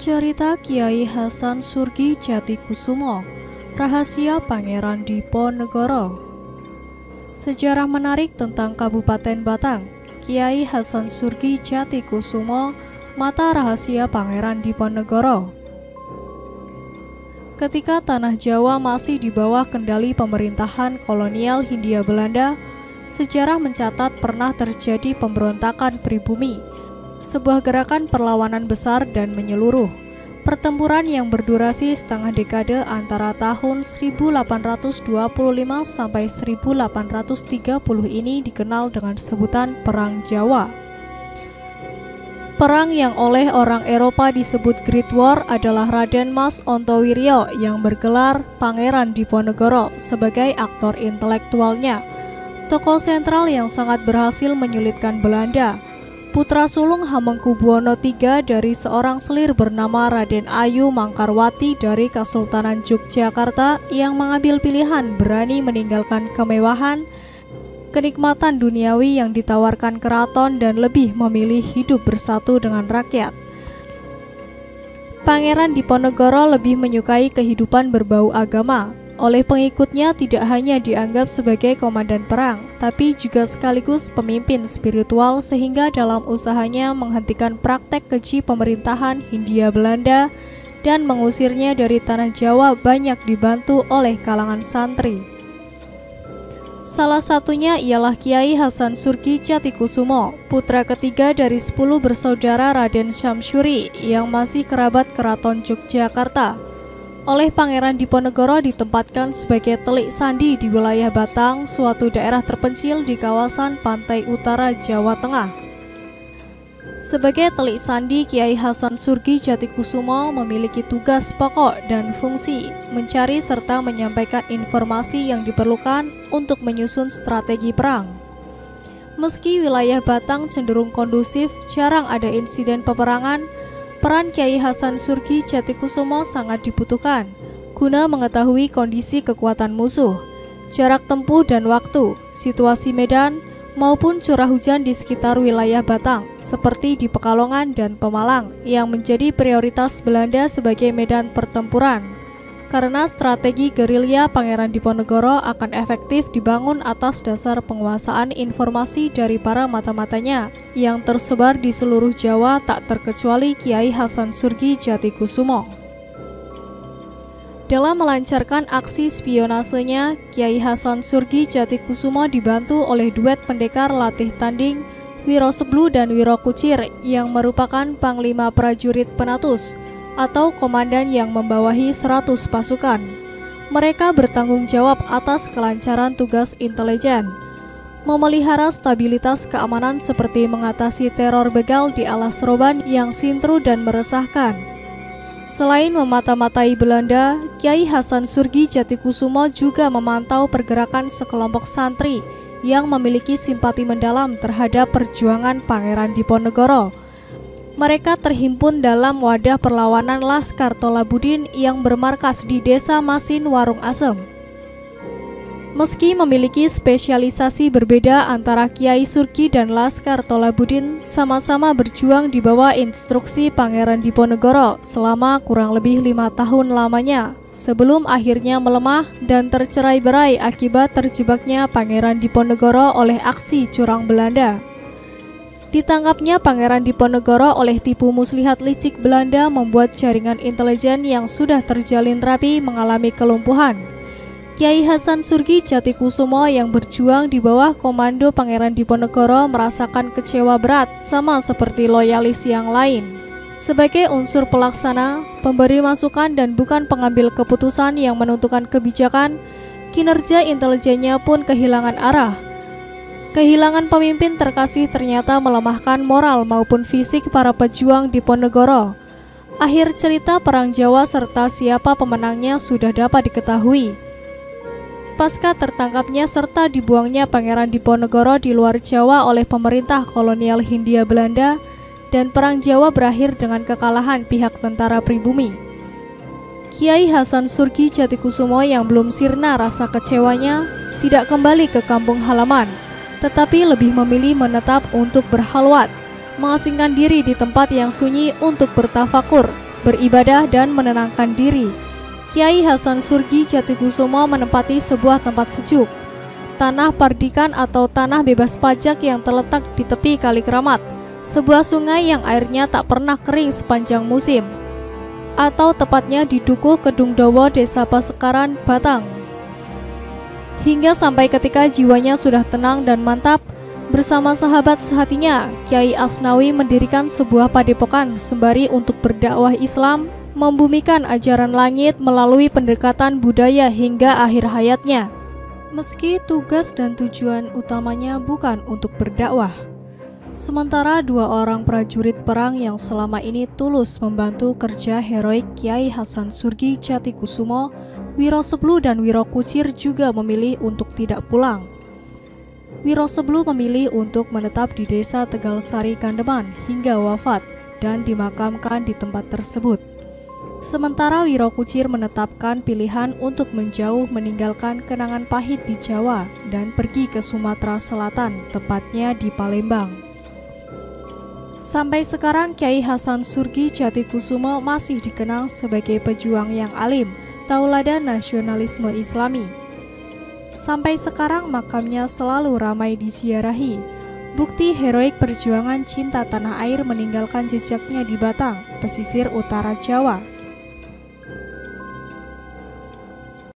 Cerita Kiai Hasan Surgi Jatikusumo, Rahasia Pangeran Diponegoro. Sejarah menarik tentang Kabupaten Batang, Kiai Hasan Surgi Jatikusumo, Mata Rahasia Pangeran Diponegoro. Ketika tanah Jawa masih di bawah kendali pemerintahan kolonial Hindia Belanda, sejarah mencatat pernah terjadi pemberontakan pribumi, sebuah gerakan perlawanan besar dan menyeluruh. Pertempuran yang berdurasi setengah dekade antara tahun 1825 sampai 1830 ini dikenal dengan sebutan Perang Jawa. Perang yang oleh orang Eropa disebut Great War adalah Raden Mas Ontowiryo yang bergelar Pangeran Diponegoro sebagai aktor intelektualnya, tokoh sentral yang sangat berhasil menyulitkan Belanda. Putra sulung Hamengkubuwono III dari seorang selir bernama Raden Ayu Mangkarwati dari Kesultanan Yogyakarta yang mengambil pilihan berani meninggalkan kemewahan, kenikmatan duniawi yang ditawarkan keraton dan lebih memilih hidup bersatu dengan rakyat. Pangeran Diponegoro lebih menyukai kehidupan berbau agama. Oleh pengikutnya tidak hanya dianggap sebagai komandan perang, tapi juga sekaligus pemimpin spiritual sehingga dalam usahanya menghentikan praktek keji pemerintahan Hindia Belanda dan mengusirnya dari tanah Jawa banyak dibantu oleh kalangan santri. Salah satunya ialah Kiai Hasan Surgi Jatikusumo, putra ketiga dari 10 bersaudara Raden Syamsuri yang masih kerabat keraton Yogyakarta. Oleh Pangeran Diponegoro ditempatkan sebagai telik sandi di wilayah Batang, suatu daerah terpencil di kawasan pantai utara Jawa Tengah. Sebagai telik sandi, Kiai Hasan Surgi Jatikusumo memiliki tugas pokok dan fungsi mencari serta menyampaikan informasi yang diperlukan untuk menyusun strategi perang. Meski wilayah Batang cenderung kondusif, jarang ada insiden peperangan, peran Kiai Hasan Surgi Jatikusumo sangat dibutuhkan guna mengetahui kondisi kekuatan musuh, jarak tempuh dan waktu, situasi medan, maupun curah hujan di sekitar wilayah Batang, seperti di Pekalongan dan Pemalang, yang menjadi prioritas Belanda sebagai medan pertempuran. Karena strategi gerilya Pangeran Diponegoro akan efektif dibangun atas dasar penguasaan informasi dari para mata-matanya yang tersebar di seluruh Jawa tak terkecuali Kiai Hasan Surgi Jatikusumo. Dalam melancarkan aksi spionasenya, Kiai Hasan Surgi Jatikusumo dibantu oleh duet pendekar latih tanding Wiro Seblu dan Wiro Kucir yang merupakan panglima prajurit penatus atau komandan yang membawahi 100 pasukan. Mereka bertanggung jawab atas kelancaran tugas intelijen, memelihara stabilitas keamanan seperti mengatasi teror begal di alas roban yang sintru dan meresahkan. Selain memata-matai Belanda, Kiai Hasan Surgi Jatikusumo juga memantau pergerakan sekelompok santri yang memiliki simpati mendalam terhadap perjuangan Pangeran Diponegoro. Mereka terhimpun dalam wadah perlawanan Laskar Tolabudin yang bermarkas di Desa Masin, Warung Asem. Meski memiliki spesialisasi berbeda antara Kiai Surgi dan Laskar Tolabudin, sama-sama berjuang di bawah instruksi Pangeran Diponegoro selama kurang lebih 5 tahun lamanya, sebelum akhirnya melemah dan tercerai-berai akibat terjebaknya Pangeran Diponegoro oleh aksi curang Belanda. Ditangkapnya Pangeran Diponegoro oleh tipu muslihat licik Belanda membuat jaringan intelijen yang sudah terjalin rapi mengalami kelumpuhan. Kiai Hasan Surgi Jatikusumo yang berjuang di bawah komando Pangeran Diponegoro merasakan kecewa berat sama seperti loyalis yang lain. Sebagai unsur pelaksana, pemberi masukan dan bukan pengambil keputusan yang menentukan kebijakan, kinerja intelijennya pun kehilangan arah. Kehilangan pemimpin terkasih ternyata melemahkan moral maupun fisik para pejuang Diponegoro. Akhir cerita Perang Jawa serta siapa pemenangnya sudah dapat diketahui. Pasca tertangkapnya serta dibuangnya Pangeran Diponegoro di luar Jawa oleh pemerintah kolonial Hindia Belanda, dan Perang Jawa berakhir dengan kekalahan pihak tentara pribumi. Kiai Hasan Surgi Jatikusumo yang belum sirna rasa kecewanya tidak kembali ke kampung halaman, tetapi lebih memilih menetap untuk berhalwat, mengasingkan diri di tempat yang sunyi untuk bertafakur, beribadah dan menenangkan diri. Kiai Hasan Surgi Jatikusumo menempati sebuah tempat sejuk, Tanah Pardikan atau tanah bebas pajak yang terletak di tepi Kali Keramat, sebuah sungai yang airnya tak pernah kering sepanjang musim, atau tepatnya di Dukuh Kedung Dowo, Desa Pasekaran, Batang. Hingga sampai ketika jiwanya sudah tenang dan mantap, bersama sahabat sehatinya, Kiai Asnawi mendirikan sebuah padepokan sembari untuk berdakwah Islam, membumikan ajaran langit melalui pendekatan budaya hingga akhir hayatnya. Meski tugas dan tujuan utamanya bukan untuk berdakwah, sementara dua orang prajurit perang yang selama ini tulus membantu kerja heroik Kiai Hasan Surgi Jatikusumo, Wiro Seblu dan Wiro Kucir juga memilih untuk tidak pulang. Wiro Seblu memilih untuk menetap di Desa Tegalsari, Kandeman hingga wafat dan dimakamkan di tempat tersebut. Sementara Wiro Kucir menetapkan pilihan untuk menjauh meninggalkan kenangan pahit di Jawa dan pergi ke Sumatera Selatan, tepatnya di Palembang. Sampai sekarang Kiai Hasan Surgi Jatikusumo masih dikenal sebagai pejuang yang alim, tauladan nasionalisme Islami. Sampai sekarang makamnya selalu ramai disiarahi, bukti heroik perjuangan cinta tanah air meninggalkan jejaknya di Batang, pesisir utara Jawa.